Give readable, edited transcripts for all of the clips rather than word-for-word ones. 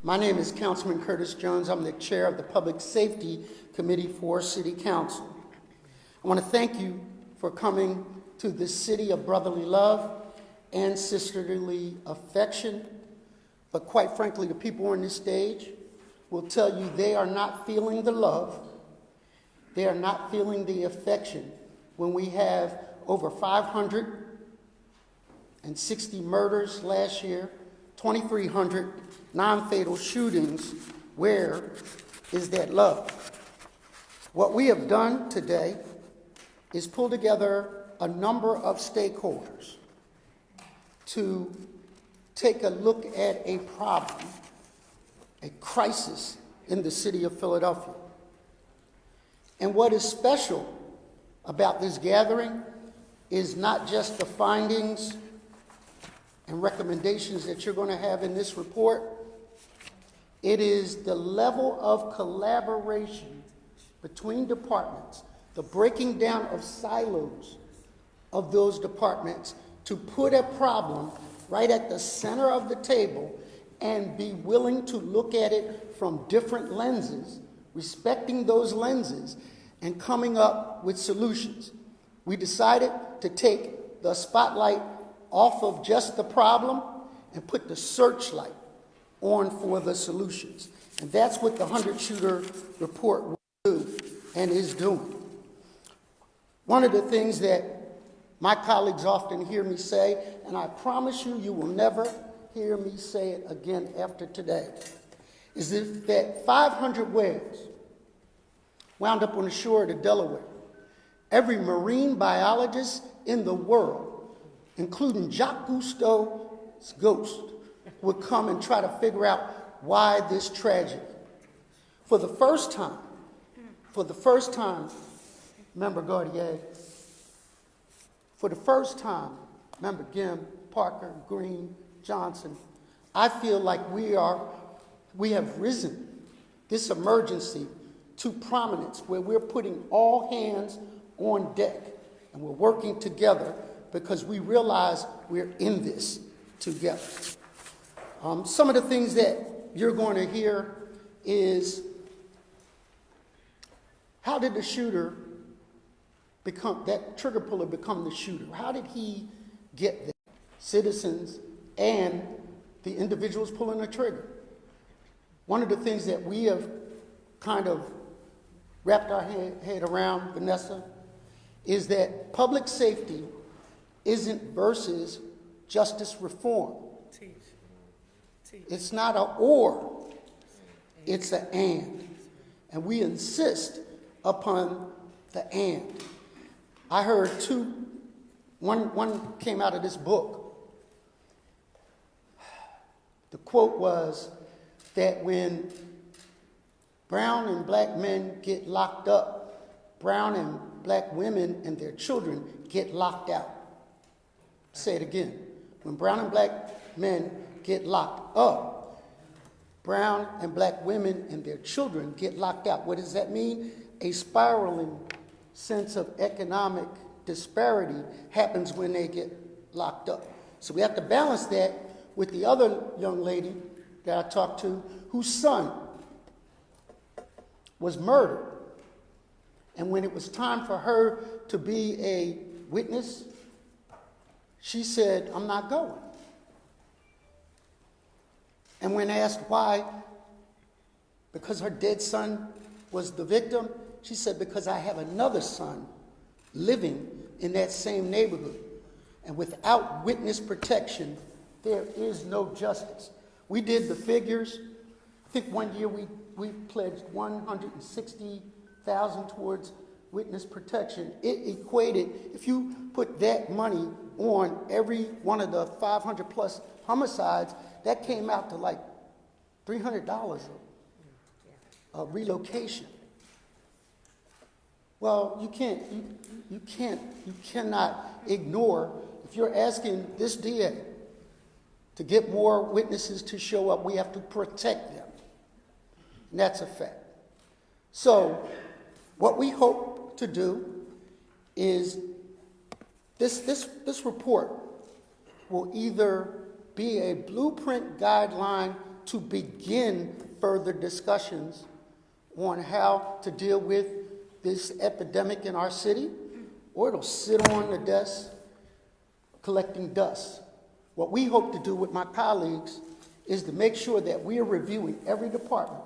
My name is Councilman Curtis Jones. I'm the chair of the Public Safety Committee for City Council. I want to thank you for coming to this city of brotherly love and sisterly affection. But quite frankly, the people on this stage will tell you they are not feeling the love. They are not feeling the affection when we have over 560 murders last year, 2,300 non-fatal shootings. Where is that love? What we have done today is pull together a number of stakeholders to take a look at a problem, a crisis in the city of Philadelphia. And what is special about this gathering is not just the findings and recommendations that you're going to have in this report. It is the level of collaboration between departments, the breaking down of silos of those departments to put a problem right at the center of the table and be willing to look at it from different lenses, respecting those lenses, and coming up with solutions. We decided to take the spotlight off of just the problem and put the searchlight on for the solutions. And that's what the 100-shooter report will do and is doing. One of the things that my colleagues often hear me say, and I promise you, you will never hear me say it again after today, is that 500 whales wound up on the shore of the Delaware. Every marine biologist in the world, including Jacques Cousteau's ghost, would come and try to figure out why this tragedy. For the first time, Member Gautier, for the first time, Member Gim, Parker, Green, Johnson, I feel like we have risen this emergency to prominence where we're putting all hands on deck and we're working together because we realize we're in this together. Some of the things that you're going to hear is, how did the shooter become, that trigger puller become the shooter? How did he get there? Citizens and the individuals pulling the trigger. One of the things that we have kind of wrapped our head around, Vanessa, is that public safety isn't versus justice reform. It's not an or, it's an and. And we insist upon the and. I heard one came out of this book. The quote was that when brown and black men get locked up, brown and black women and their children get locked out. Say it again. When brown and black men get locked up, brown and black women and their children get locked out. What does that mean? A spiraling sense of economic disparity happens when they get locked up. So we have to balance that with the other young lady that I talked to, whose son was murdered. And when it was time for her to be a witness, she said, "I'm not going." And when asked why, because her dead son was the victim, she said, "Because I have another son living in that same neighborhood. And without witness protection, there is no justice." We did the figures. I think one year we pledged $160,000 towards witness protection. It equated, if you put that money on every one of the 500 plus homicides, that came out to like $300 a relocation. Well, you cannot ignore, if you're asking this DA to get more witnesses to show up, we have to protect them. And that's a fact. So what we hope to do is this report will either be a blueprint guideline to begin further discussions on how to deal with this epidemic in our city, or it'll sit on the desk collecting dust. What we hope to do with my colleagues is to make sure that we are reviewing every department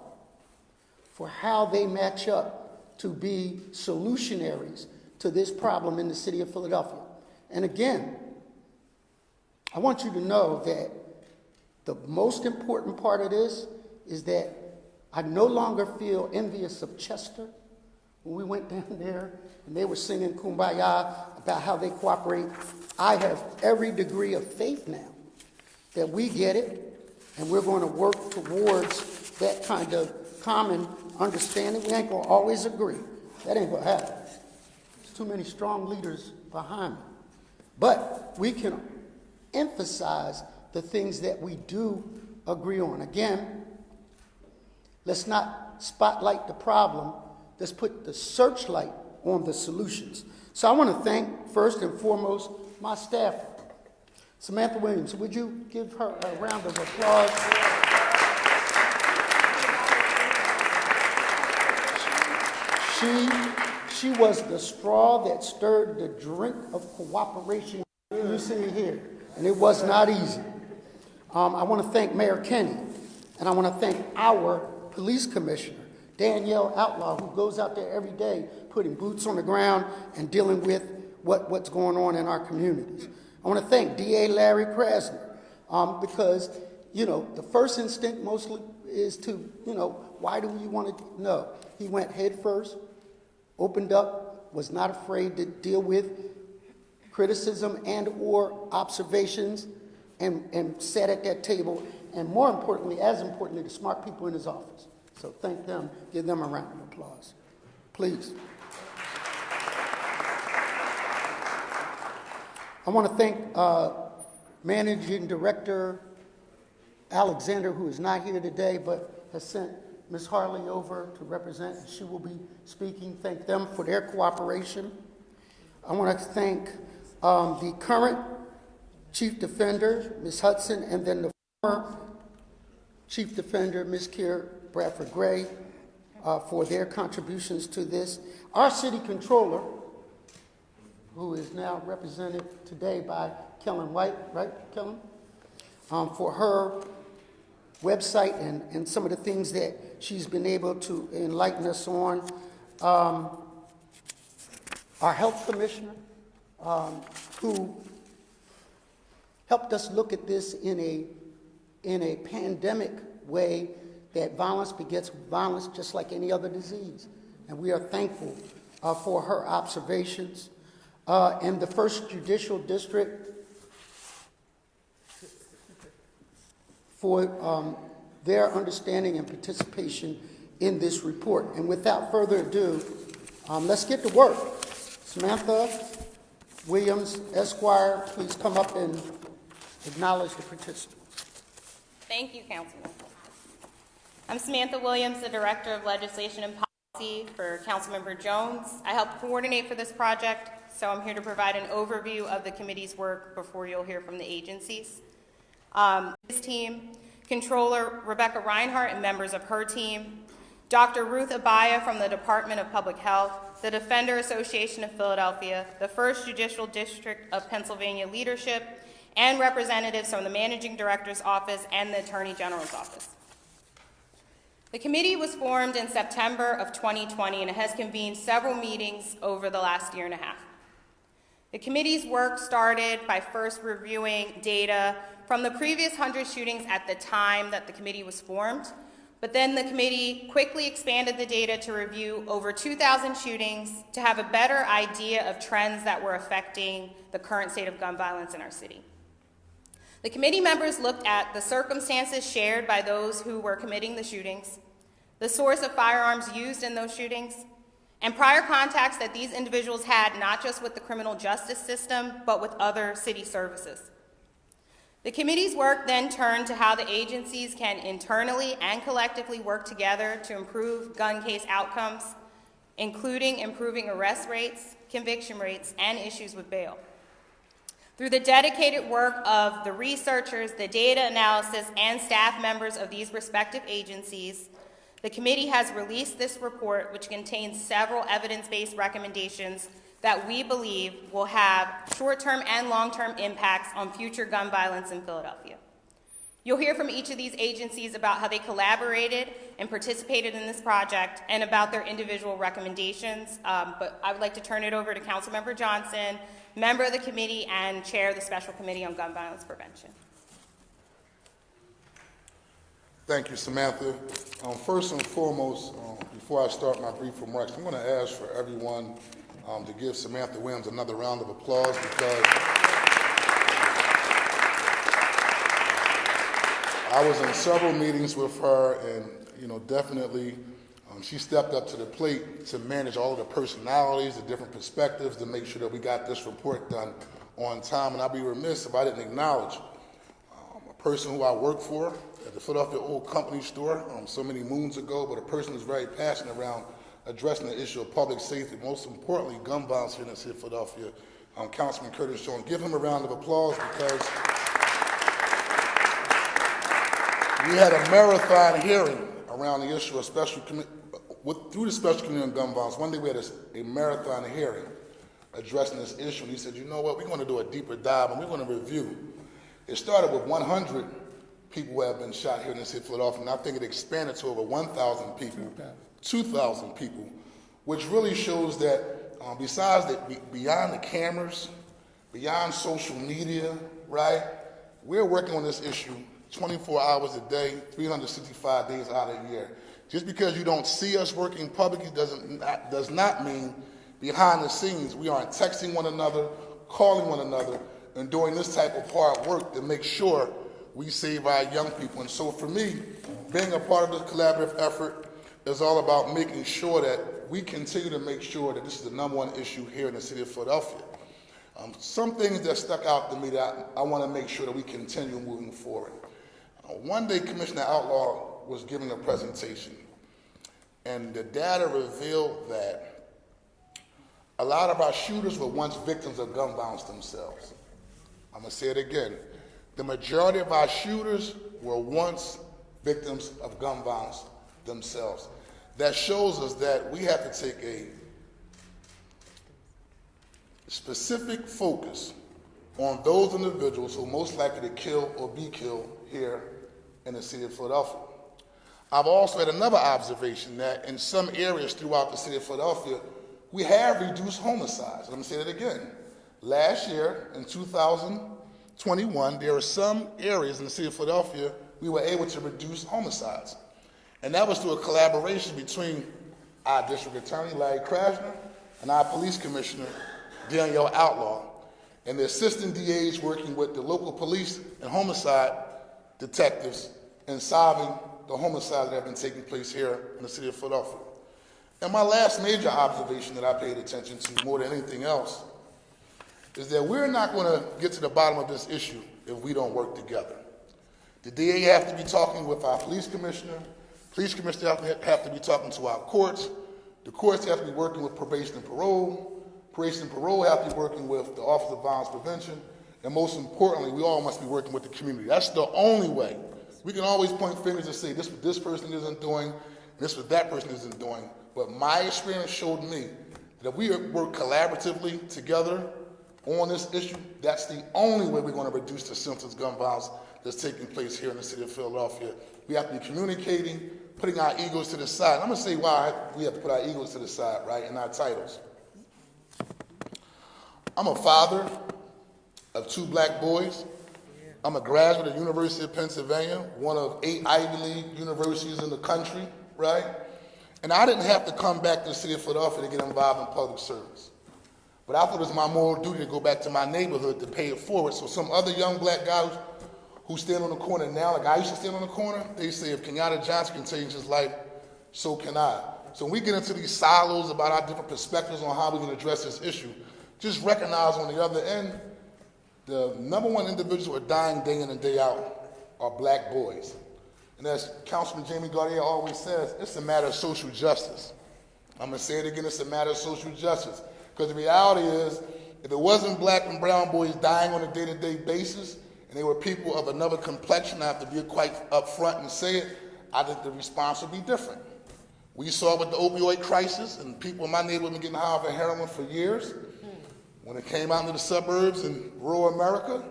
for how they match up to be solutionaries to this problem in the city of Philadelphia. And again, I want you to know that the most important part of this is that I no longer feel envious of Chester. When we went down there and they were singing Kumbaya about how they cooperate, I have every degree of faith now that we get it, and we're going to work towards that kind of common understanding. We ain't going to always agree. That ain't going to happen. There's too many strong leaders behind me. But we can emphasize the things that we do agree on. Again, let's not spotlight the problem. Let's put the searchlight on the solutions. So I want to thank, first and foremost, my staff. Samantha Williams, would you give her a round of applause? She was the straw that stirred the drink of cooperation you see here, and it was not easy. I want to thank Mayor Kenny, and I want to thank our police commissioner, Danielle Outlaw, who goes out there every day putting boots on the ground and dealing with what's going on in our communities. I want to thank DA Larry Krasner, because, the first instinct mostly is to, why do you want to know? He went head first, opened up, was not afraid to deal with criticism and or observations, and sat at that table, and more importantly, as importantly, the smart people in his office. So thank them, give them a round of applause, please. I want to thank Managing Director Alexander, who is not here today, but has sent Ms. Harley over to represent. She will be speaking. Thank them for their cooperation. I want to thank the current Chief Defender, Ms. Hudson, and then the former Chief Defender, Ms. Keir Bradford Gray, for their contributions to this. Our City Controller, who is now represented today by Kellen White, right, Kellen? For her website and some of the things that she's been able to enlighten us on. Our Health Commissioner, who helped us look at this in a pandemic way, that violence begets violence just like any other disease. And we are thankful for her observations. And the First Judicial District for their understanding and participation in this report. And without further ado, let's get to work. Samantha Williams, Esquire, please come up and acknowledge the participants. Thank you, Councilman. I'm Samantha Williams, the Director of Legislation and Policy for Councilmember Jones. I helped coordinate for this project, so I'm here to provide an overview of the committee's work before you'll hear from the agencies. This team, Controller Rebecca Reinhart and members of her team, Dr. Ruth Abaya from the Department of Public Health, the Defender Association of Philadelphia, the First Judicial District of Pennsylvania leadership, and representatives from the Managing Director's Office and the Attorney General's Office. The committee was formed in September of 2020 and it has convened several meetings over the last year and a half. The committee's work started by first reviewing data from the previous 100 shootings at the time that the committee was formed, but then the committee quickly expanded the data to review over 2,000 shootings to have a better idea of trends that were affecting the current state of gun violence in our city. The committee members looked at the circumstances shared by those who were committing the shootings, the source of firearms used in those shootings, and prior contacts that these individuals had not just with the criminal justice system, but with other city services. The committee's work then turned to how the agencies can internally and collectively work together to improve gun case outcomes, including improving arrest rates, conviction rates, and issues with bail. Through the dedicated work of the researchers, the data analysis, and staff members of these respective agencies, the committee has released this report, which contains several evidence-based recommendations that we believe will have short-term and long-term impacts on future gun violence in Philadelphia. You'll hear from each of these agencies about how they collaborated and participated in this project and about their individual recommendations, but I would like to turn it over to Councilmember Johnson, member of the committee and chair of the Special Committee on Gun Violence Prevention. Thank you, Samantha. First and foremost, before I start my brief remarks, I'm going to ask for everyone to give Samantha Williams another round of applause because I was in several meetings with her, and definitely she stepped up to the plate to manage all of the personalities, the different perspectives, to make sure that we got this report done on time. And I'd be remiss if I didn't acknowledge a person who I worked for at the Philadelphia Old Company store so many moons ago, but a person who's very passionate around addressing the issue of public safety, most importantly, gun violence here in the city of Philadelphia, Councilman Curtis Jones. Give him a round of applause because we had a marathon hearing around the issue of through the Special Committee on Gun Violence. One day we had a marathon hearing addressing this issue, and he said, you know what, we're going to do a deeper dive, and we're going to review. It started with 100 people who have been shot here in the city of Philadelphia, and I think it expanded to over 1,000 people, 2,000 people, which really shows that beyond the cameras, beyond social media, right, we're working on this issue 24 hours a day, 365 days out of the year. Just because you don't see us working publicly does not mean behind the scenes we aren't texting one another, calling one another, and doing this type of hard work to make sure we save our young people. And so for me, being a part of this collaborative effort is all about making sure that we continue to make sure that this is the #1 issue here in the city of Philadelphia. Some things that stuck out to me that I want to make sure that we continue moving forward. One day, Commissioner Outlaw was giving a presentation, and the data revealed that a lot of our shooters were once victims of gun violence themselves. I'm going to say it again. The majority of our shooters were once victims of gun violence themselves. That shows us that we have to take a specific focus on those individuals who are most likely to kill or be killed here in the city of Philadelphia. I've also had another observation that in some areas throughout the city of Philadelphia, we have reduced homicides. Let me say that again. Last year, in 2021, there were some areas in the city of Philadelphia we were able to reduce homicides. And that was through a collaboration between our district attorney, Larry Krasner, and our police commissioner, Danielle Outlaw, and the assistant DAs working with the local police and homicide detectives in solving the homicides that have been taking place here in the city of Philadelphia. And my last major observation that I paid attention to more than anything else is that we're not going to get to the bottom of this issue if we don't work together. The DA have to be talking with our police commissioner have to be talking to our courts, the courts have to be working with probation and parole have to be working with the Office of Violence Prevention, and most importantly, we all must be working with the community. That's the only way. We can always point fingers and say, this what this person isn't doing, this what that person isn't doing, but my experience showed me that if we work collaboratively together on this issue, that's the only way we're going to reduce the senseless gun violence that's taking place here in the city of Philadelphia. We have to be communicating, putting our egos to the side. I'm going to say why we have to put our egos to the side, right, in our titles. I'm a father of 2 black boys. I'm a graduate of the University of Pennsylvania, one of 8 Ivy League universities in the country, right? And I didn't have to come back to the city of Philadelphia to get involved in public service. But I thought it was my moral duty to go back to my neighborhood to pay it forward. So some other young black guys who stand on the corner now, like I used to stand on the corner, they say if Kenyatta Johnson can change his life, so can I. So when we get into these silos about our different perspectives on how we can address this issue, just recognize on the other end, the #1 individuals who are dying day in and day out are black boys. And as Councilman Jamie Gaudier always says, it's a matter of social justice. I'm going to say it again, it's a matter of social justice. Because the reality is If it wasn't black and brown boys dying on a day-to-day basis, and they were people of another complexion, I have to be quite upfront and say it, I think the response would be different. We saw with the opioid crisis, and people in my neighborhood have been getting high off of heroin for years. When it came out into the suburbs in rural America,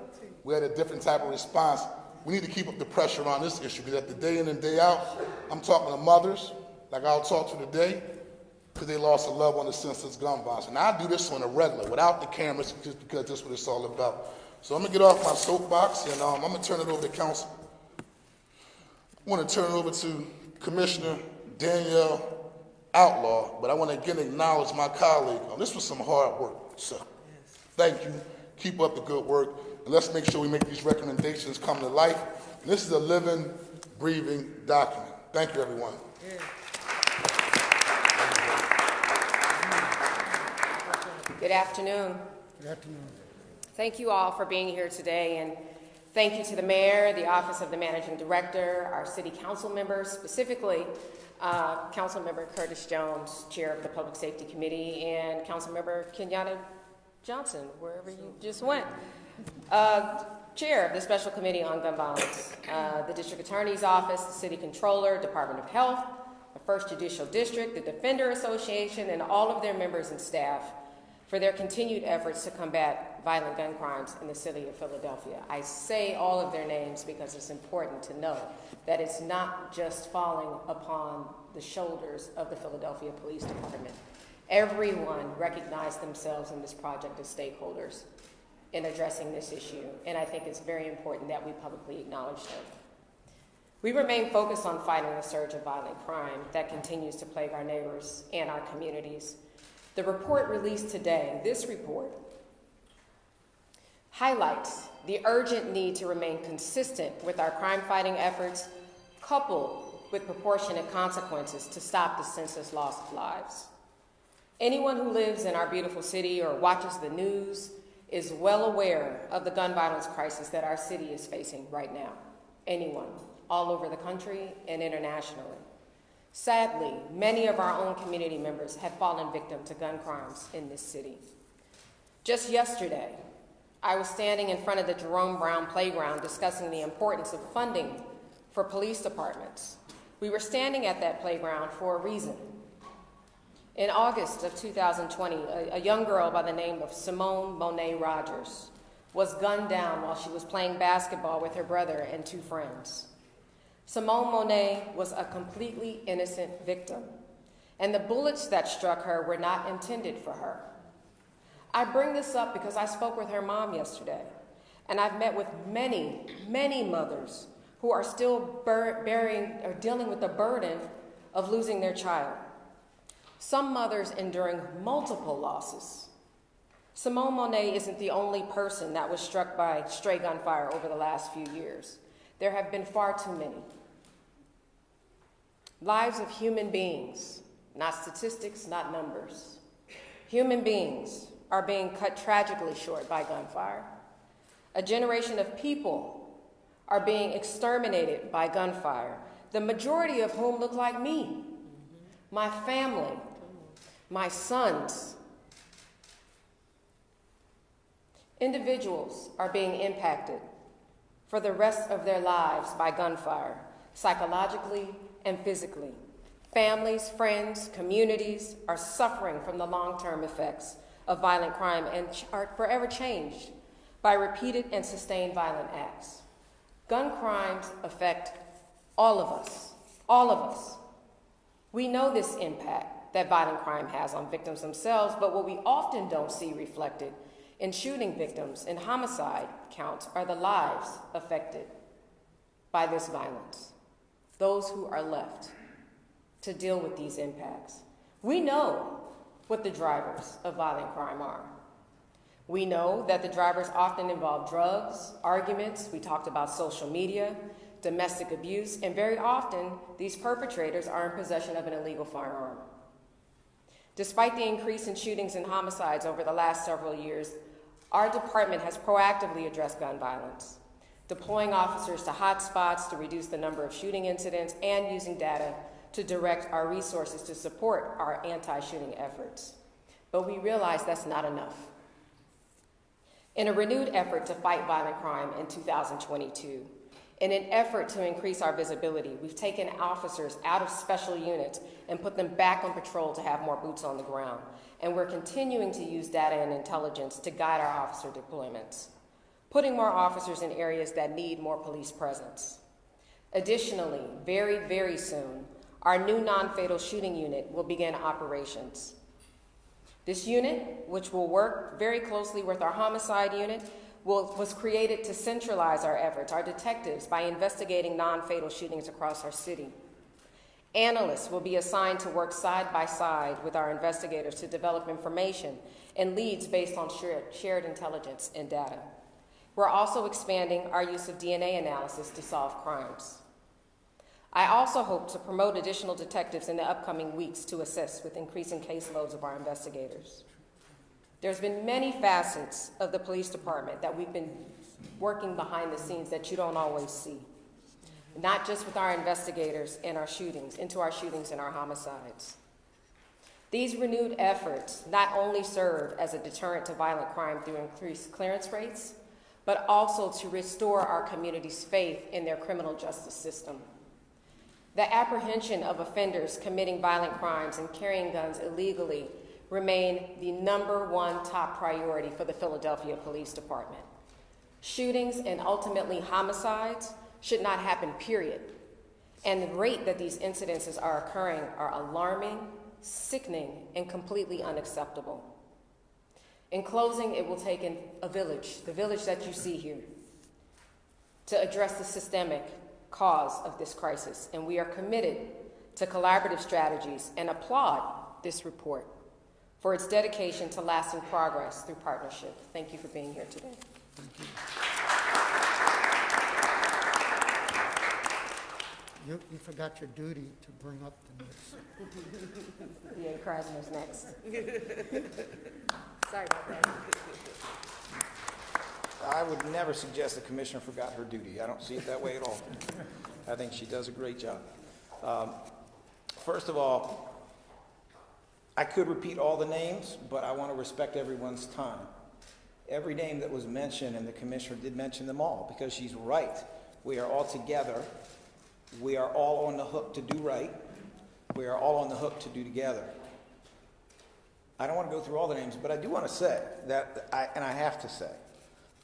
we had a different type of response. We need to keep up the pressure on this issue, because at the day in and day out, I'm talking to mothers, like I'll talk to today, because they lost a loved one to senseless gun violence. And I do this on a regular, without the cameras, just because that's what it's all about. So I'm going to get off my soapbox, and I'm going to turn it over to council. I want to turn it over to Commissioner Danielle Outlaw, but I want to again acknowledge my colleague. This was some hard work, so thank you. Keep up the good work, and let's make sure we make these recommendations come to life. And this is a living, breathing document. Thank you, everyone. Good afternoon. Good afternoon. Thank you all for being here today, and thank you to the mayor, the office of the managing director, our city council members, specifically Councilmember Curtis Jones, chair of the Public Safety Committee, and Councilmember Kenyatta Johnson, wherever you just went, chair of the Special Committee on Gun Violence, the District Attorney's Office, the City Controller, Department of Health, the First Judicial District, the Defender Association, and all of their members and staff for their continued efforts to combat violent gun crimes in the city of Philadelphia. I say all of their names because it's important to know that it's not just falling upon the shoulders of the Philadelphia Police Department. Everyone recognized themselves in this project as stakeholders in addressing this issue, and I think it's very important that we publicly acknowledge them. We remain focused on fighting the surge of violent crime that continues to plague our neighbors and our communities. The report released today, this report, highlights the urgent need to remain consistent with our crime-fighting efforts, coupled with proportionate consequences to stop the senseless loss of lives. Anyone who lives in our beautiful city or watches the news is well aware of the gun violence crisis that our city is facing right now. Anyone, all over the country and internationally. Sadly, many of our own community members have fallen victim to gun crimes in this city. Just yesterday, I was standing in front of the Jerome Brown Playground discussing the importance of funding for police departments. We were standing at that playground for a reason. In August of 2020, a young girl by the name of Simone Monet Rogers was gunned down while she was playing basketball with her brother and two friends. Simone Monet was a completely innocent victim, and the bullets that struck her were not intended for her. I bring this up because I spoke with her mom yesterday, and I've met with many, many mothers who are still dealing with the burden of losing their child. Some mothers enduring multiple losses. Simone Monet isn't the only person that was struck by stray gunfire over the last few years. There have been far too many. Lives of human beings, not statistics, not numbers. Human beings are being cut tragically short by gunfire. A generation of people are being exterminated by gunfire, the majority of whom look like me, my family, my sons. Individuals are being impacted for the rest of their lives by gunfire, psychologically and physically. Families, friends, communities are suffering from the long-term effects of violent crime and are forever changed by repeated and sustained violent acts. Gun crimes affect all of us, all of us. We know this impact that violent crime has on victims themselves, but what we often don't see reflected in shooting victims and homicide counts are the lives affected by this violence, those who are left to deal with these impacts. We know what the drivers of violent crime are. We know that the drivers often involve drugs, arguments, we talked about social media, domestic abuse, and very often these perpetrators are in possession of an illegal firearm. Despite the increase in shootings and homicides over the last several years, our department has proactively addressed gun violence, deploying officers to hotspots to reduce the number of shooting incidents and using data to direct our resources to support our anti-shooting efforts. But we realize that's not enough. In a renewed effort to fight violent crime in 2022, in an effort to increase our visibility, we've taken officers out of special units and put them back on patrol to have more boots on the ground. And we're continuing to use data and intelligence to guide our officer deployments, putting more officers in areas that need more police presence. Additionally, very, very soon, our new non-fatal shooting unit will begin operations. This unit, which will work very closely with our homicide unit, was created to centralize our efforts, our detectives, by investigating non-fatal shootings across our city. Analysts will be assigned to work side by side with our investigators to develop information and leads based on shared intelligence and data. We're also expanding our use of DNA analysis to solve crimes. I also hope to promote additional detectives in the upcoming weeks to assist with increasing caseloads of our investigators. There's been many facets of the police department that we've been working behind the scenes that you don't always see. Not just with our investigators and our shootings, into our shootings and our homicides. These renewed efforts not only serve as a deterrent to violent crime through increased clearance rates, but also to restore our community's faith in their criminal justice system. The apprehension of offenders committing violent crimes and carrying guns illegally remain the #1 top priority for the Philadelphia Police Department. Shootings and ultimately homicides should not happen, period. And the rate that these incidences are occurring are alarming, sickening, and completely unacceptable. In closing, it will take a village, the village that you see here, to address the systemic cause of this crisis, and we are committed to collaborative strategies and applaud this report for its dedication to lasting progress through partnership. Thank you for being here today. Thank you. You forgot your duty to bring up the next. Yeah, Krasner's next. Sorry about that. I would never suggest the commissioner forgot her duty. I don't see it that way at all. I think she does a great job. First of all, I could repeat all the names, but I want to respect everyone's time. Every name that was mentioned, and the commissioner did mention them all, because she's right. We are all together. We are all on the hook to do right. We are all on the hook to do together. I don't want to go through all the names, but I do want to say that, and I have to say,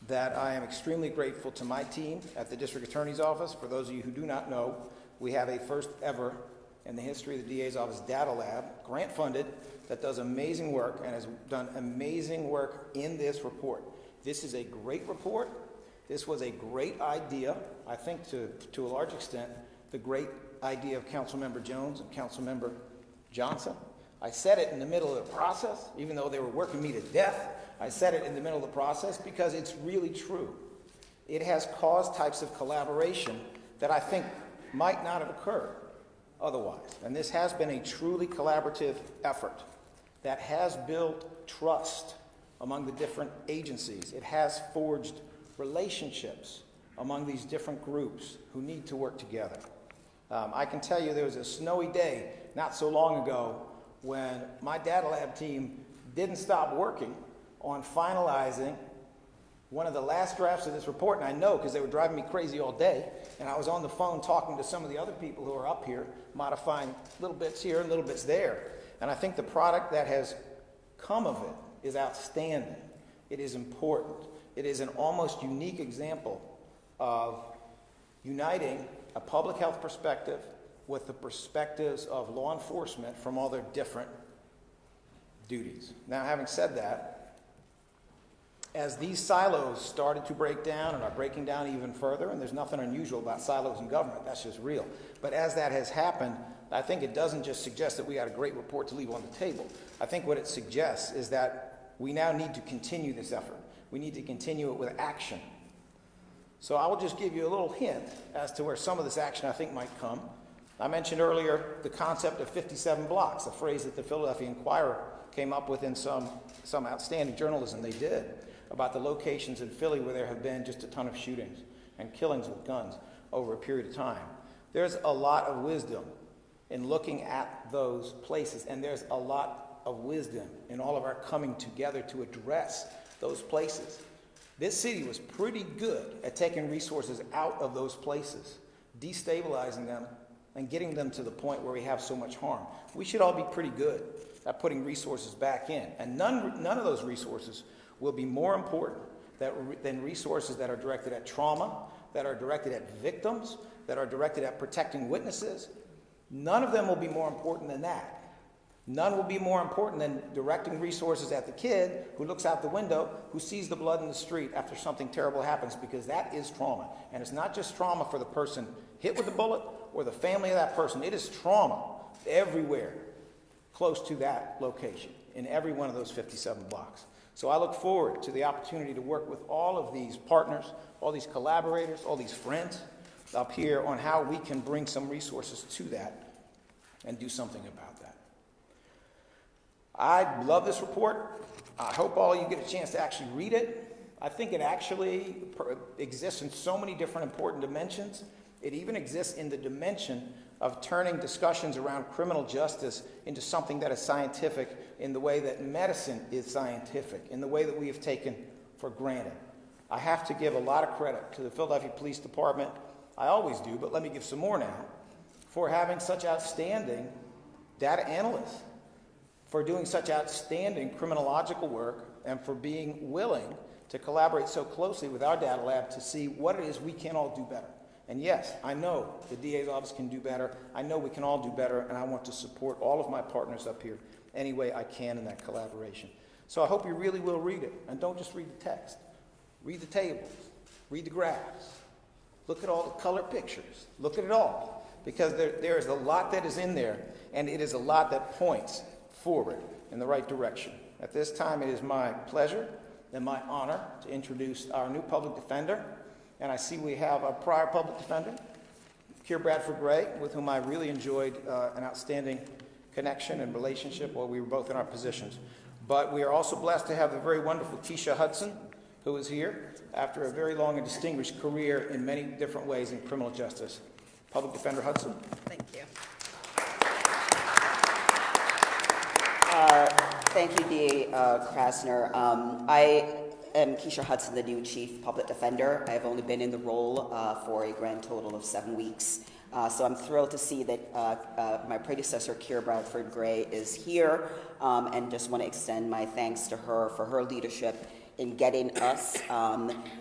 that I am extremely grateful to my team at the District Attorney's Office. For those of you who do not know, we have a first ever in the history of the DA's office data lab, grant funded, that does amazing work and has done amazing work in this report. This is a great report. This was a great idea, I think to a large extent, the great idea of Councilmember Jones and Councilmember Johnson. I said it in the middle of the process, even though they were working me to death. I said it in the middle of the process because it's really true. It has caused types of collaboration that I think might not have occurred otherwise. And this has been a truly collaborative effort that has built trust among the different agencies. It has forged relationships among these different groups who need to work together. I can tell you there was a snowy day not so long ago when my data lab team didn't stop working on finalizing one of the last drafts of this report, and I know because they were driving me crazy all day, and I was on the phone talking to some of the other people who are up here, modifying little bits here and little bits there, and I think the product that has come of it is outstanding. It is important. It is an almost unique example of uniting a public health perspective with the perspectives of law enforcement from all their different duties. Now, having said that, as these silos started to break down and are breaking down even further, and there's nothing unusual about silos in government, that's just real. But as that has happened, I think it doesn't just suggest that we got a great report to leave on the table. I think what it suggests is that we now need to continue this effort. We need to continue it with action. So I will just give you a little hint as to where some of this action I think might come. I mentioned earlier the concept of 57 blocks, a phrase that the Philadelphia Inquirer came up with in some outstanding journalism they did about the locations in Philly where there have been just a ton of shootings and killings with guns over a period of time. There's a lot of wisdom in looking at those places, and there's a lot of wisdom in all of our coming together to address those places. This city was pretty good at taking resources out of those places, destabilizing them, and getting them to the point where we have so much harm. We should all be pretty good at putting resources back in. And none of those resources will be more important than resources that are directed at trauma, that are directed at victims, that are directed at protecting witnesses. None of them will be more important than that. None will be more important than directing resources at the kid who looks out the window, who sees the blood in the street after something terrible happens, because that is trauma. And it's not just trauma for the person hit with the bullet or the family of that person. It is trauma everywhere close to that location in every one of those 57 blocks. So I look forward to the opportunity to work with all of these partners, all these collaborators, all these friends up here on how we can bring some resources to that and do something about that. I love this report. I hope all of you get a chance to actually read it. I think it actually exists in so many different important dimensions. It even exists in the dimension of turning discussions around criminal justice into something that is scientific in the way that medicine is scientific, in the way that we have taken for granted. I have to give a lot of credit to the Philadelphia Police Department. I always do, but let me give some more now, for having such outstanding data analysts, for doing such outstanding criminological work, and for being willing to collaborate so closely with our data lab to see what it is we can all do better. And yes, I know the DA's office can do better. I know we can all do better, and I want to support all of my partners up here any way I can in that collaboration. So I hope you really will read it, and don't just read the text. Read the tables, read the graphs, look at all the color pictures, look at it all, because there is a lot that is in there, and it is a lot that points forward in the right direction. At this time, it is my pleasure and my honor to introduce our new public defender. And I see we have a prior public defender, Keir Bradford Gray, with whom I really enjoyed an outstanding connection and relationship while we were both in our positions. But we are also blessed to have the very wonderful Keisha Hudson, who is here after a very long and distinguished career in many different ways in criminal justice. Public Defender Hudson. Thank you. Thank you, D.A. Krasner. I am Keisha Hudson, the new Chief Public Defender. I have only been in the role for a grand total of 7 weeks. So I'm thrilled to see that my predecessor, Keir Bradford Gray, is here, and just want to extend my thanks to her for her leadership in getting us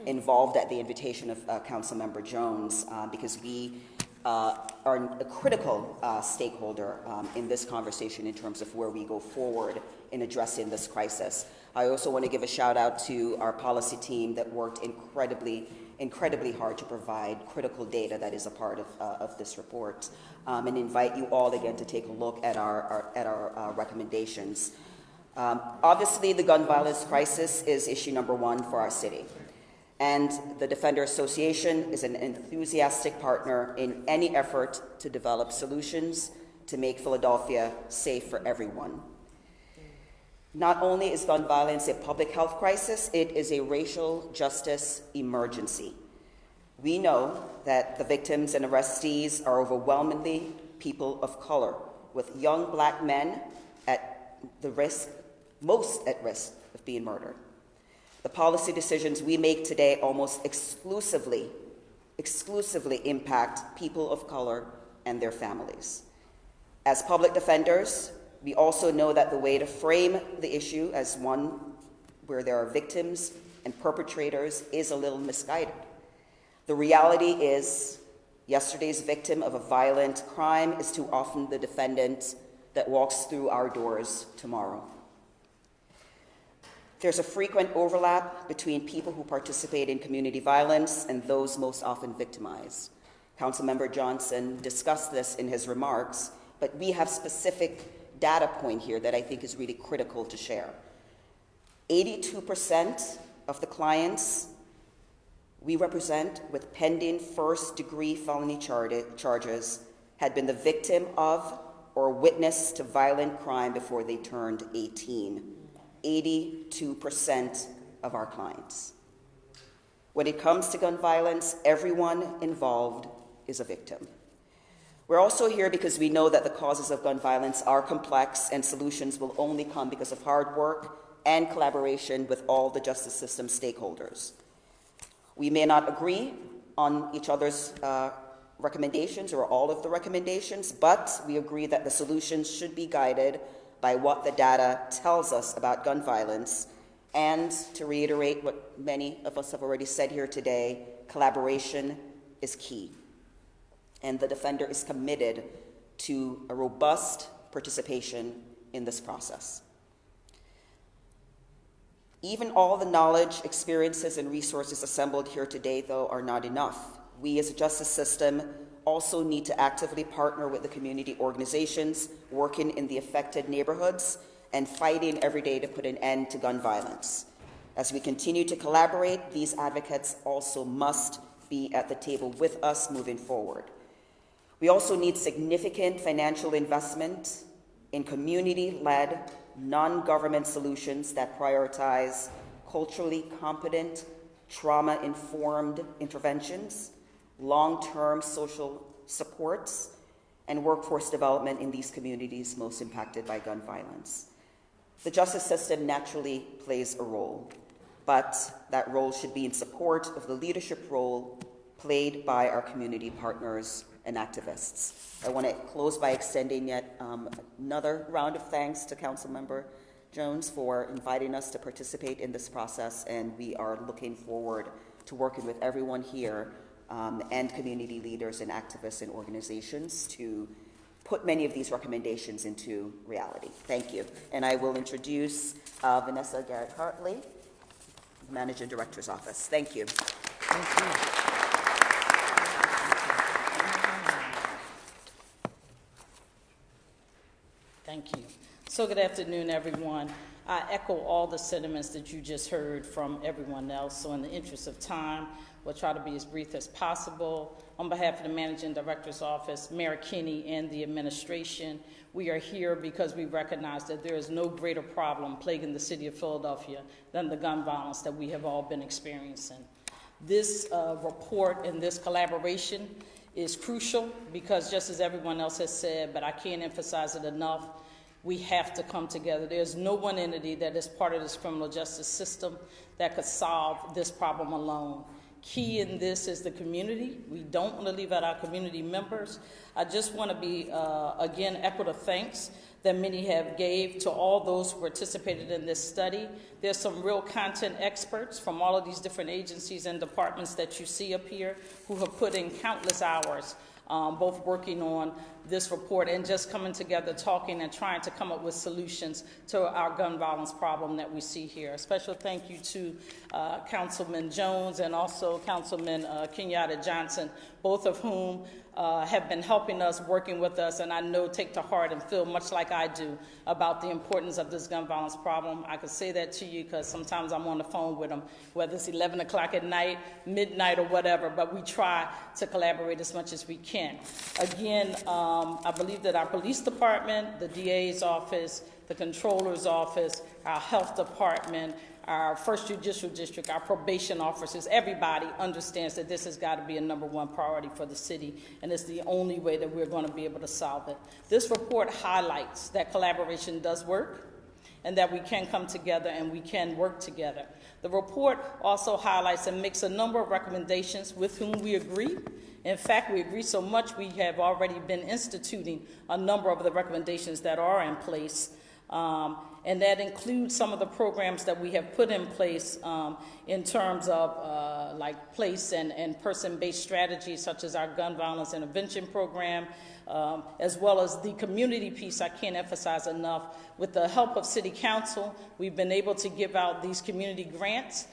involved at the invitation of Councilmember Jones, because we are a critical stakeholder in this conversation in terms of where we go forward in addressing this crisis. I also want to give a shout out to our policy team that worked incredibly hard to provide critical data that is a part of this report, and invite you all again to take a look at our recommendations. Obviously, the gun violence crisis is issue number one for our city. And the Defender Association is an enthusiastic partner in any effort to develop solutions to make Philadelphia safe for everyone. Not only is gun violence a public health crisis, it is a racial justice emergency. We know that the victims and arrestees are overwhelmingly people of color, with young black men most at risk of being murdered. The policy decisions we make today almost exclusively impact people of color and their families. As public defenders, we also know that the way to frame the issue as one where there are victims and perpetrators is a little misguided. The reality is, yesterday's victim of a violent crime is too often the defendant that walks through our doors tomorrow. There's a frequent overlap between people who participate in community violence and those most often victimized. Councilmember Johnson discussed this in his remarks, but we have specific data point here that I think is really critical to share. 82% of the clients we represent with pending first-degree felony charges had been the victim of or witness to violent crime before they turned 18. 82% of our clients. When it comes to gun violence, everyone involved is a victim. We're also here because we know that the causes of gun violence are complex and solutions will only come because of hard work and collaboration with all the justice system stakeholders. We may not agree on each other's recommendations or all of the recommendations, but we agree that the solutions should be guided by what the data tells us about gun violence. And to reiterate what many of us have already said here today, collaboration is key. And the Defender is committed to a robust participation in this process. Even all the knowledge, experiences, and resources assembled here today, though, are not enough. We as a justice system also need to actively partner with the community organizations working in the affected neighborhoods and fighting every day to put an end to gun violence. As we continue to collaborate, these advocates also must be at the table with us moving forward. We also need significant financial investment in community-led, non-government solutions that prioritize culturally competent, trauma-informed interventions, long-term social supports, and workforce development in these communities most impacted by gun violence. The justice system naturally plays a role, but that role should be in support of the leadership role played by our community partners and activists. I want to close by extending yet another round of thanks to Councilmember Jones for inviting us to participate in this process, and we are looking forward to working with everyone here and community leaders and activists and organizations to put many of these recommendations into reality. Thank you. And I will introduce Vanessa Garrett-Hartley, Managing Director's Office. Thank you. Thank you. Thank you. So good afternoon, everyone. I echo all the sentiments that you just heard from everyone else. So in the interest of time, we'll try to be as brief as possible. On behalf of the Managing Director's Office, Mayor Kinney, and the administration, we are here because we recognize that there is no greater problem plaguing the city of Philadelphia than the gun violence that we have all been experiencing. This report and this collaboration is crucial because, just as everyone else has said, but I can't emphasize it enough, we have to come together. There's no one entity that is part of this criminal justice system that could solve this problem alone. Key in this is the community. We don't want to leave out our community members. I just want to be, again, echo the thanks that many have gave to all those who participated in this study. There's some real content experts from all of these different agencies and departments that you see up here who have put in countless hours both working on this report and just coming together, talking and trying to come up with solutions to our gun violence problem that we see here. A special thank you to Councilman Jones and also Councilman Kenyatta Johnson, both of whom have been helping us, working with us, and I know take to heart and feel much like I do about the importance of this gun violence problem. I could say that to you because sometimes I'm on the phone with them, whether it's 11 o'clock at night, midnight, or whatever, but we try to collaborate as much as we can. Again, I believe that our police department, the DA's office, the controller's office, our health department, our first judicial district, our probation officers, everybody understands that this has got to be a #1 priority for the city, and it's the only way that we're going to be able to solve it. This report highlights that collaboration does work and that we can come together and we can work together. The report also highlights and makes a number of recommendations with whom we agree. In fact, we agree so much we have already been instituting a number of the recommendations that are in place. And that includes some of the programs that we have put in place in terms of like place and person-based strategies, such as our gun violence intervention program, as well as the community piece I can't emphasize enough. With the help of City Council, we've been able to give out these community grants.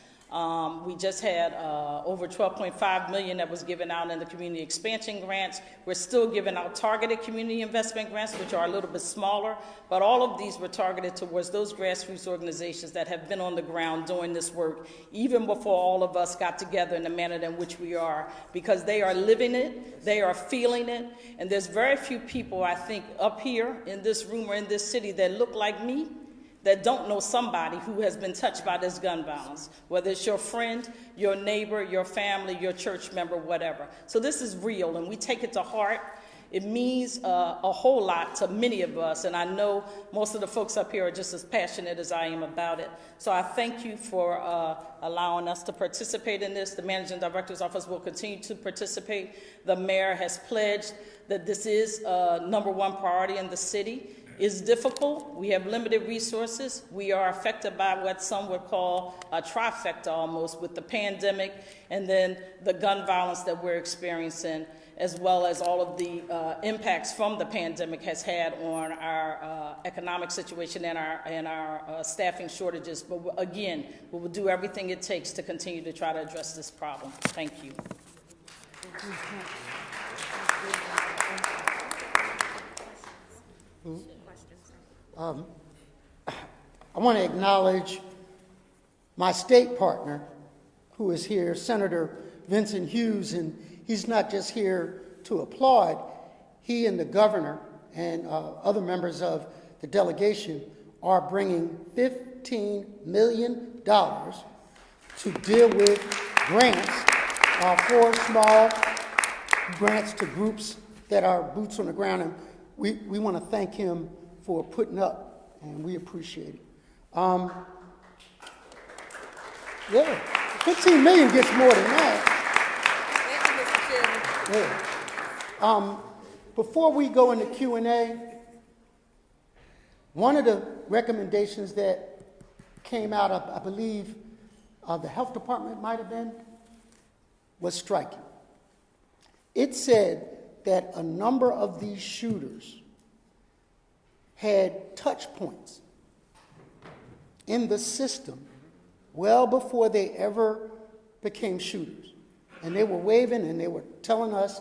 We just had over $12.5 million that was given out in the community expansion grants. We're still giving out targeted community investment grants, which are a little bit smaller, but all of these were targeted towards those grassroots organizations that have been on the ground doing this work, even before all of us got together in the manner in which we are, because they are living it, they are feeling it, and there's very few people, I think, up here in this room or in this city that look like me, that don't know somebody who has been touched by this gun violence, whether it's your friend, your neighbor, your family, your church member, whatever. So this is real, and we take it to heart, It means a whole lot to many of us, and I know most of the folks up here are just as passionate as I am about it. So I thank you for allowing us to participate in this. The Managing Director's Office will continue to participate. The mayor has pledged that this is #1 priority in the city. It's difficult. We have limited resources. We are affected by what some would call a trifecta almost, with the pandemic and then the gun violence that we're experiencing, as well as all of the impacts from the pandemic has had on our economic situation and our staffing shortages. But again, we will do everything it takes to continue to try to address this problem. Thank you. I want to acknowledge my state partner who is here, Senator Vincent Hughes, and he's not just here to applaud. He and the governor and other members of the delegation are bringing $15 million to deal with grants for small grants to groups that are boots on the ground, and we want to thank him for putting up, and we appreciate it. Yeah, 15 million gets more than that. Thank you, Mr. Chairman. Yeah. Before we go into Q&A, one of the recommendations that came out of, I believe, the health department might have been, was striking. It said that a number of these shooters had touch points in the system well before they ever became shooters. And they were waving and they were telling us,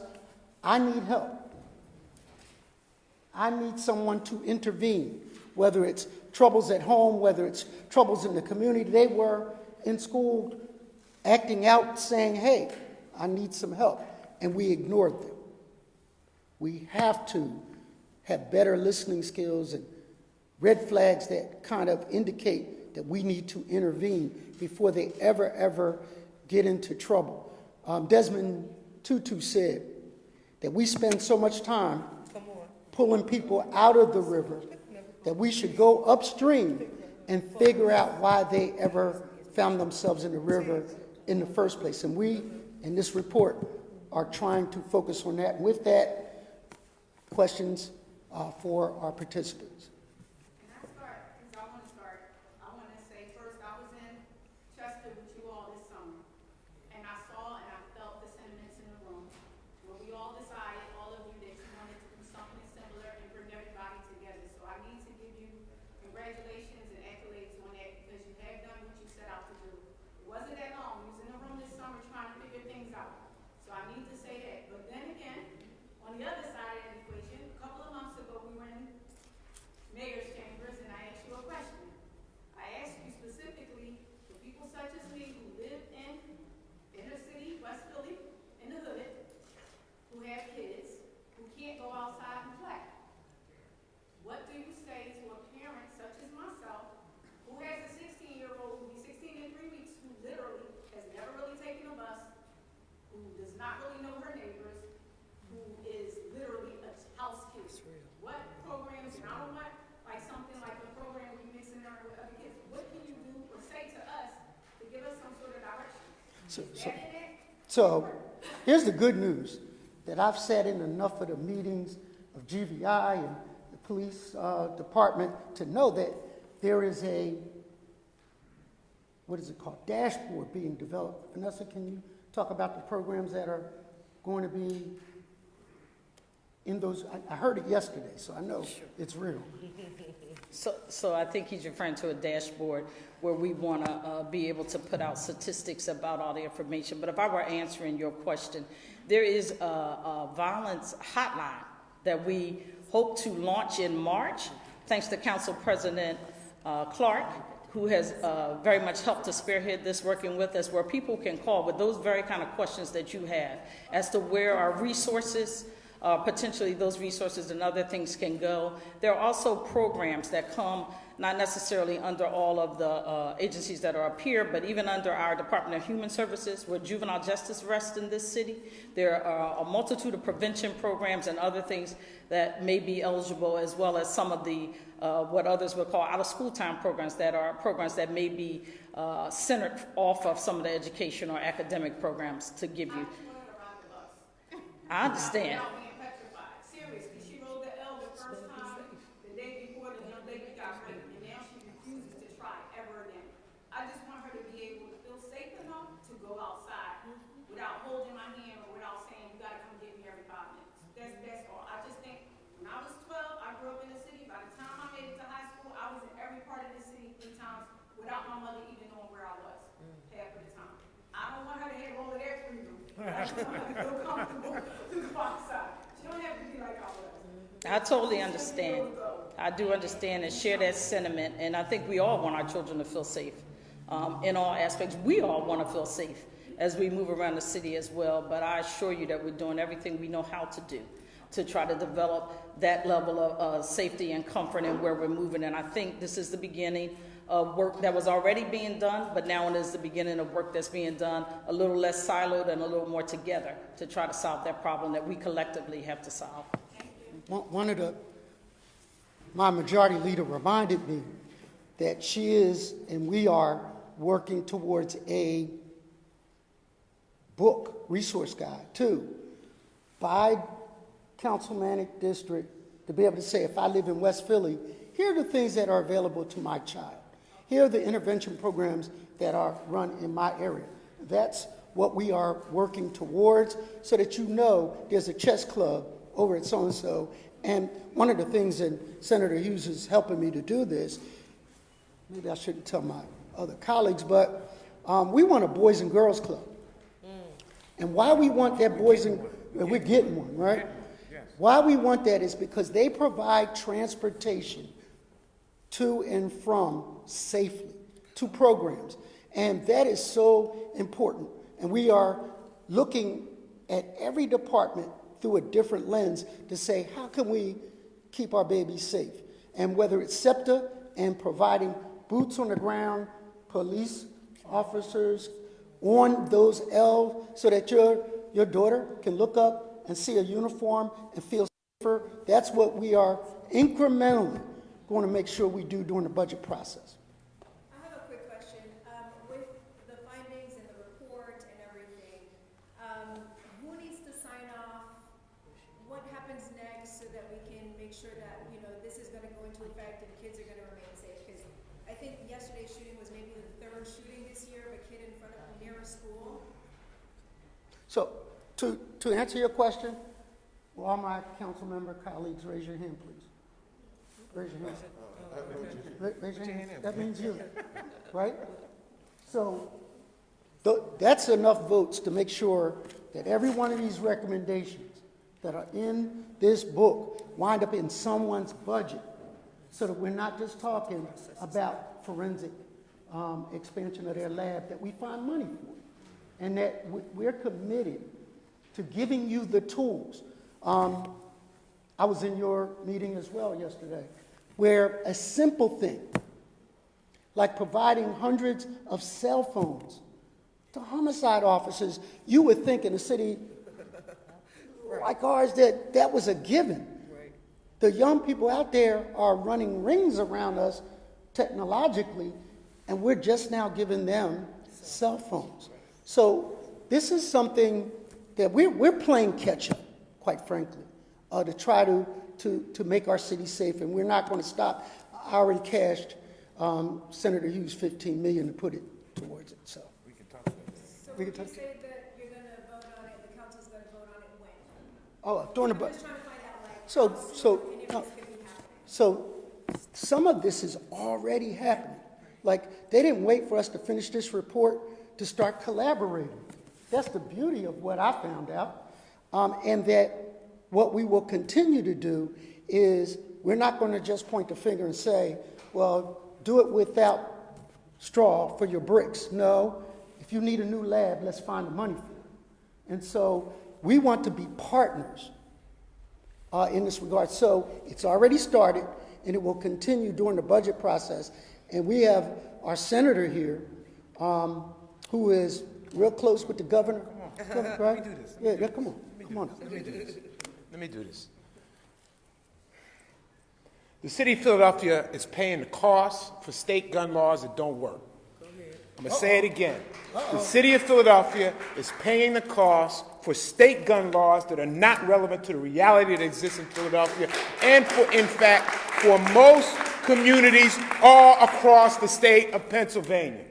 I need help. I need someone to intervene, whether it's troubles at home, whether it's troubles in the community. They were in school acting out, saying, hey, I need some help. And we ignored them. We have to have better listening skills and red flags that kind of indicate that we need to intervene before they ever get into trouble. Desmond Tutu said that we spend so much time pulling people out of the river that we should go upstream and figure out why they ever found themselves in the river in the first place. And we, in this report, are trying to focus on that. With that, questions for our participants. Can I start? Because I want to start. I want to say first, I was in Chester with you all this summer, and I saw and I felt the sentiments in the room where we all decided, all of you, that you wanted to do something similar and bring everybody together. So I need to give you congratulations and accolades on that, because you have done what you set out to do. It wasn't that long. We was in the room this summer trying to figure things out. So I need to say that. But then again, on the other side of the equation, a couple of months ago, we were in mayor's chambers, and I asked you a question. I asked you specifically, for people such as me who live in inner city, West Philly, in the hood, who have kids, who can't go outside and play. What do you say to a parent such as myself, who has a 16-year-old, who will be 16 in 3 weeks, who literally has never really taken a bus, who does not really know her neighbors, who is literally a house kid? What programs, and I don't want like something like a program we mixing her with other kids. What can you do or say to us to give us some sort of direction? So here's the good news, that I've sat in enough of the meetings of GVI and the police department to know that there is a, what is it called, dashboard being developed. Vanessa, can you talk about the programs that are going to be in those? I heard it yesterday, so I know it's real. So I think he's referring to a dashboard where we want to be able to put out statistics about all the information. But if I were answering your question, there is a violence hotline that we hope to launch in March, thanks to Council President Clark, who has very much helped to spearhead this, working with us, where people can call with those very kind of questions that you have as to where are resources, potentially those resources and other things can go. There are also programs that come not necessarily under all of the agencies that are up here, but even under our Department of Human Services, where juvenile justice rests in this city. There are a multitude of prevention programs and other things that may be eligible, as well as some of the what others would call out-of-school time programs that are programs that may be centered off of some of the education or academic programs to give you. I understand. Without being petrified. Seriously, she rolled the L the first time, the day before the young lady got raped, and now she refuses to try ever again. I just want her to be able to feel safe enough to go outside without holding my hand or without saying, you gotta come get me every 5 minutes. That's all. I just think, when I was 12, I grew up in the city. By the time I made it to high school, I was in every part of the city 3 times without my mother even knowing where I was, half of the time. I don't want her to have all of that freedom. I just want her to feel comfortable to go outside. She don't have to be like I was. I totally understand. I do understand and share that sentiment, and I think we all want our children to feel safe in all aspects. We all want to feel safe as we move around the city as well, but I assure you that we're doing everything we know how to do to try to develop that level of safety and comfort in where we're moving, and I think this is the beginning of work that was already being done, but now it is the beginning of work that's being done a little less siloed and a little more together to try to solve that problem that we collectively have to solve. My majority leader reminded me that she is and we are working towards a book resource guide too, by councilmanic district, to be able to say, if I live in West Philly, here are the things that are available to my child. Here are the intervention programs that are run in my area. That's what we are working towards, so that you know there's a chess club over at so-and-so. And one of the things, and Senator Hughes is helping me to do this, maybe I shouldn't tell my other colleagues, but we want a Boys and Girls Club. And why we want that we're getting one, right? Why we want that is because they provide transportation to and from safely, to programs. And that is so important. And we are looking at every department through a different lens to say, how can we keep our babies safe? And whether it's SEPTA and providing boots on the ground, police officers on those L, so that your daughter can look up and see a uniform and feel safer. That's what we are incrementally going to make sure we do during the budget process. I have a quick question. With the findings and the report and everything, who needs to sign off? What happens next so that we can make sure that, this is going to go into effect and kids are going to remain safe? Because I think yesterday's shooting was maybe the 3rd shooting this year of a kid in front of near a school. So to answer your question, will all my council member colleagues raise your hand, please? Raise your hand. Raise your hand. That means you, right? So that's enough votes to make sure that every one of these recommendations that are in this book wind up in someone's budget, so that we're not just talking about forensic expansion of their lab, that we find money for, and that we're committed to giving you the tools. I was in your meeting as well yesterday, where a simple thing, like providing hundreds of cell phones to homicide officers, you would think in a city like ours that was a given. The young people out there are running rings around us technologically, and we're just now giving them cell phones. So this is something that we're playing catch up, quite frankly, to try to make our city safe, and we're not going to stop. I already cashed Senator Hughes $15 million to put it towards it. So we can talk about it. So when you say that you're going to vote on it, the council's going to vote on it when? Oh, during the I'm budget. just trying to find out, like, So how soon and if it's going to be happening. So some of this is already happening. Like, they didn't wait for us to finish this report to start collaborating. That's the beauty of what I found out. And that what we will continue to do is we're not going to just point the finger and say, well, do it without straw for your bricks. No, if you need a new lab, let's find the money for it. And so we want to be partners in this regard. So it's already started, and it will continue during the budget process. And we have our senator here, who is real close with the governor. Right? Let me do this. Yeah, come on. Let me do this. The city of Philadelphia is paying the cost for state gun laws that don't work. I'm going to say it again. The city of Philadelphia is paying the cost for state gun laws that are not relevant to the reality that exists in Philadelphia and, in fact, for most communities all across the state of Pennsylvania.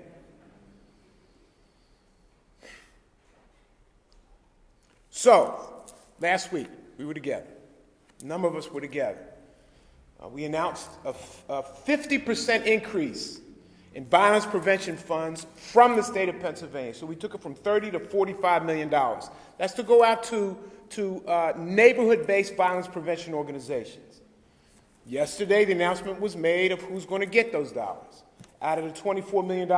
So, last week, we were together. A number of us were together. We announced a 50% increase in violence prevention funds from the state of Pennsylvania. So we took it from $30 to $45 million. That's to go out to neighborhood-based violence prevention organizations. Yesterday, the announcement was made of who's going to get those dollars. Out of the $24 million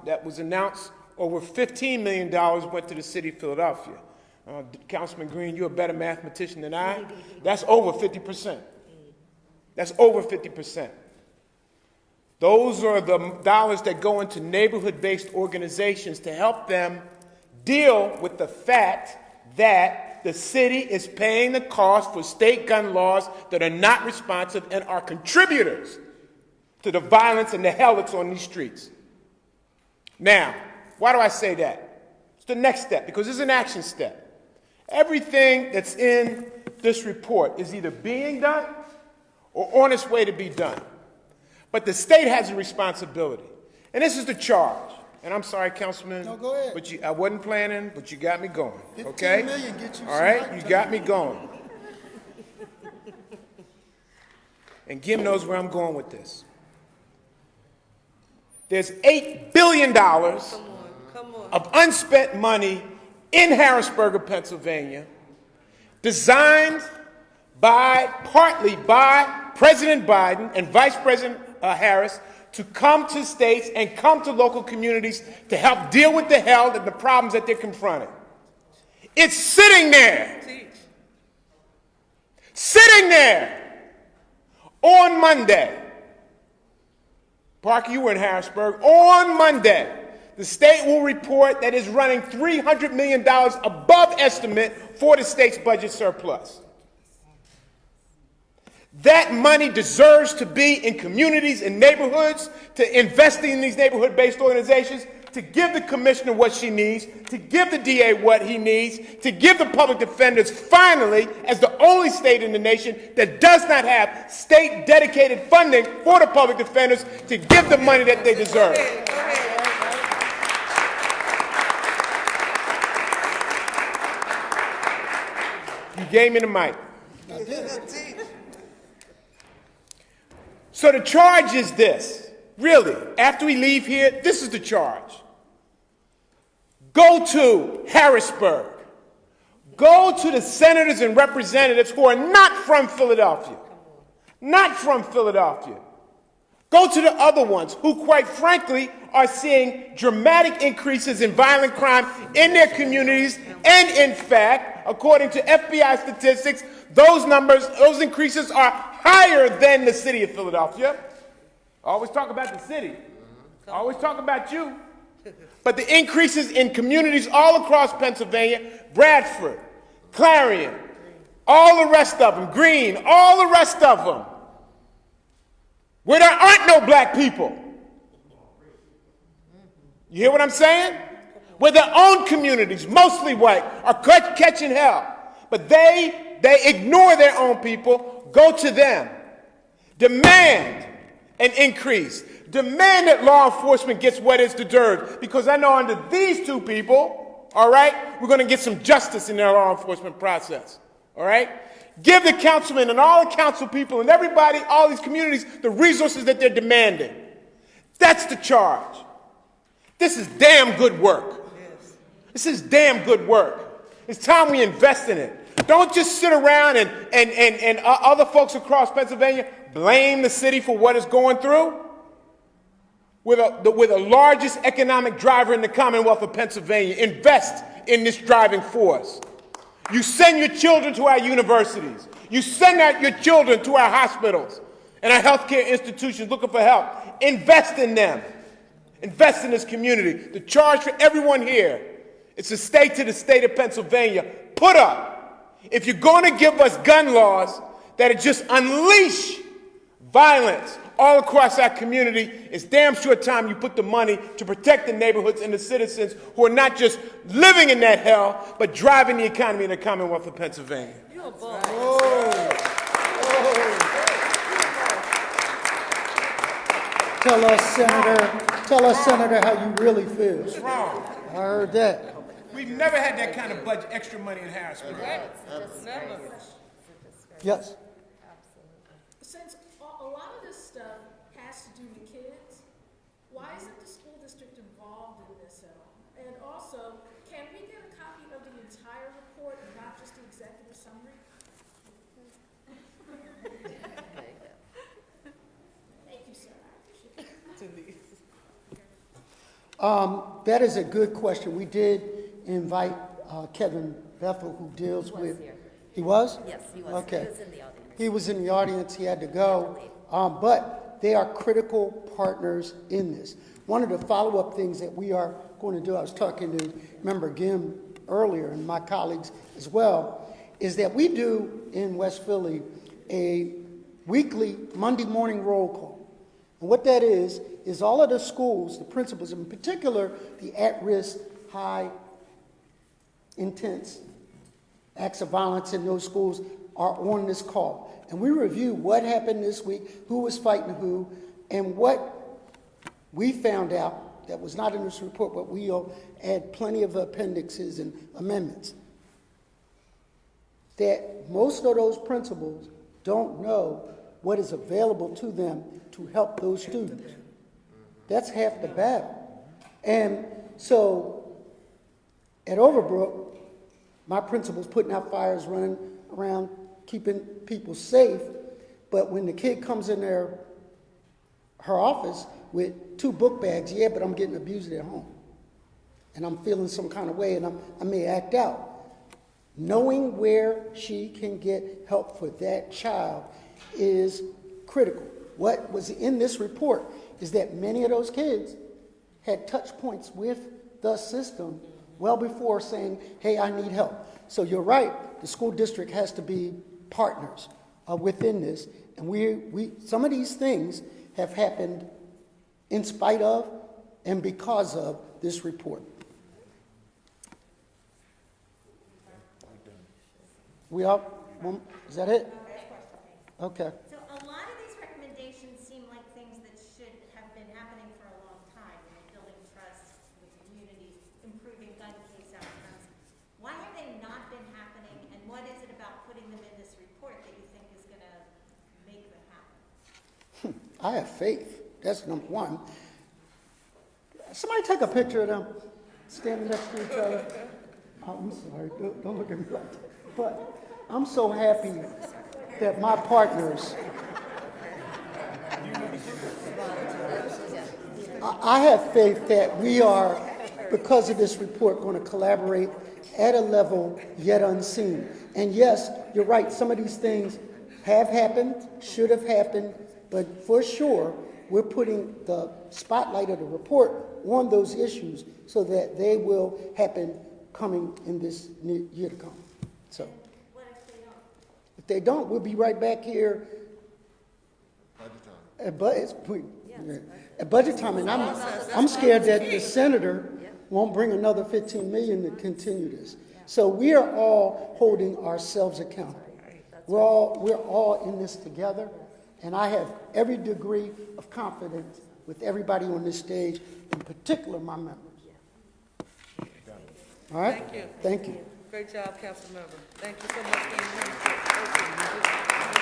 that was announced, over $15 million went to the city of Philadelphia. Councilman Green, you're a better mathematician than I. That's over 50%. That's over 50%. Those are the dollars that go into neighborhood-based organizations to help them deal with the fact that the city is paying the cost for state gun laws that are not responsive and are contributors to the violence and the hell that's on these streets. Now, why do I say that? It's the next step, because it's an action step. Everything that's in this report is either being done or on its way to be done. But the state has a responsibility. And this is the charge. And I'm sorry, Councilman. No, go ahead. But I wasn't planning, but you got me going. Okay? 15 million get you all right? You got me going. And Kim knows where I'm going with this. There's $8 billion of unspent money in Harrisburg, Pennsylvania, designed partly by President Biden and Vice President Harris to come to states and come to local communities to help deal with the hell and the problems that they're confronting. It's sitting there. Sitting there on Monday. Parker, you were in Harrisburg. On Monday, the state will report that it's running $300 million above estimate for the state's budget surplus. That money deserves to be in communities and neighborhoods, to invest in these neighborhood-based organizations, to give the commissioner what she needs, to give the DA what he needs, to give the public defenders, finally, as the only state in the nation that does not have state-dedicated funding for the public defenders, to give the money that they deserve. You gave me the mic. So the charge is this. Really, after we leave here, this is the charge. Go to Harrisburg. Go to the senators and representatives who are not from Philadelphia. Not from Philadelphia. Go to the other ones who, quite frankly, are seeing dramatic increases in violent crime in their communities. And in fact, according to FBI statistics, those increases are higher than the city of Philadelphia. I always talk about the city. I always talk about you. But the increases in communities all across Pennsylvania, Bradford, Clarion, all the rest of them, Greene, all the rest of them, where there aren't no black people. You hear what I'm saying? Where their own communities, mostly white, are catching hell. But they ignore their own people. Go to them. Demand an increase. Demand that law enforcement gets what it's deserved. Because I know under these two people, all right, we're going to get some justice in their law enforcement process. All right? Give the councilmen and all the council people and everybody, all these communities, the resources that they're demanding. That's the charge. This is damn good work. This is damn good work. It's time we invest in it. Don't just sit around and other folks across Pennsylvania blame the city for what it's going through. We're the largest economic driver in the Commonwealth of Pennsylvania. Invest in this driving force. You send your children to our universities. You send out your children to our hospitals and our healthcare institutions looking for help. Invest in them. Invest in this community. The charge for everyone here is to stay to the state of Pennsylvania. Put up. If you're going to give us gun laws that just unleash violence all across our community, it's damn sure time you put the money to protect the neighborhoods and the citizens who are not just living in that hell, but driving the economy in the Commonwealth of Pennsylvania. Tell us, Senator, how you really feel. What's wrong? I heard that. We've never had that kind of budget, extra money in Harrisburg. Yes. Since a lot of this stuff has to do with kids, why isn't the school district involved in this at all? And also, can we get a copy of the entire report and not just the executive summary? Thank you, sir. I appreciate it. That is a good question. We did invite Kevin Bethel, who deals with. He was? Yes, he was. Okay. He was in the audience. He was in the audience. He had to go. But they are critical partners in this. One of the follow-up things that we are going to do, I was talking to Member Gim earlier and my colleagues as well, is that we do in West Philly a weekly Monday morning roll call. And what that is all of the schools, the principals, in particular the at-risk, high, intense acts of violence in those schools are on this call. And we review what happened this week, who was fighting who, and what we found out that was not in this report, but we'll add plenty of appendixes and amendments. That most of those principals don't know what is available to them to help those students. That's half the battle. And so at Overbrook, my principal's putting out fires, running around, keeping people safe. But when the kid comes in her office with 2 book bags, yeah, but I'm getting abused at home. And I'm feeling some kind of way, and I may act out. Knowing where she can get help for that child is critical. What was in this report is that many of those kids had touch points with the system well before saying, hey, I need help. So you're right, the school district has to be partners within this. And we some of these things have happened in spite of and because of this report. We up? Is that it? Okay. So a lot of these recommendations seem like things that should have been happening for a long time, building trust with communities, improving gun case outcomes. Why have they not been happening, and what is it about putting them in this report that you think is going to make them happen? I have faith. That's number one. Somebody take a picture of them standing next to each other. I'm sorry, don't look at me like that. But I'm so happy that my partners, I have faith that we are, because of this report, going to collaborate at a level yet unseen. And yes, you're right, some of these things have happened, should have happened, but for sure, we're putting the spotlight of the report on those issues so that they will happen coming in this year to come. So, What if they don't? if they don't, we'll be right back here at budget time. And I'm scared that the senator won't bring another 15 million to continue this. So we are all holding ourselves accountable. We're all in this together, and I have every degree of confidence with everybody on this stage, in particular my members. All right? Thank you. Thank you. Great job, Council Member. Thank you so much for being here.